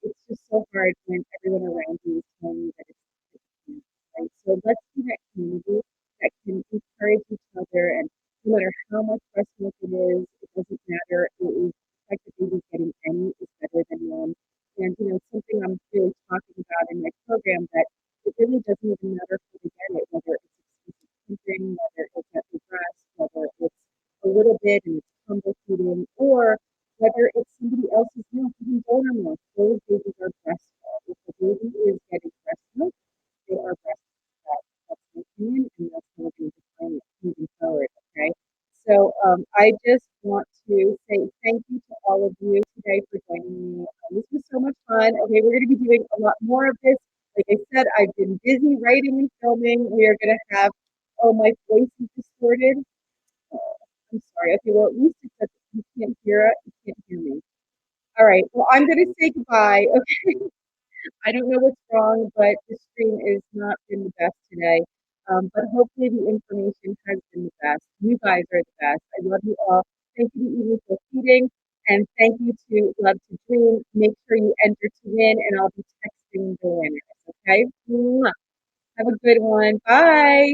It's just so hard when everyone around you is telling you that it's right? So let's be that community that can encourage each other, and no matter how much breast milk it is, it doesn't matter. It is the fact that baby's getting any is better than none. And you know, something I'm really talking about in my program that it really doesn't even matter who to get it, whether it's exclusive pumping, whether it's at the breast, whether it's a little bit and it's tumble feeding, or whether it's somebody else's milk, even donor milk. Those babies are breastfed. If the baby is getting breast milk, they are breastfed. That's my opinion, and that's how we're going to define it moving forward. Okay. So I just want to say thank you to all of you today for joining me. This was so much fun. Okay, we're going to be doing a lot more of this. Like I said, I've been busy writing and filming. We are going to have, oh, my voice is distorted. I'm sorry. Okay, well, at least it's that you can't hear it. You can't hear me. All right. Well, I'm going to say goodbye. Okay. I don't know what's wrong, but the stream is not been the best today. But hopefully the information has been the best. You guys are the best. I love you all. Thank you to Eve for feeding. And thank you to Love to Dream. Make sure you enter to win, and I'll be texting the winners. Okay? Mwah. Have a good one. Bye.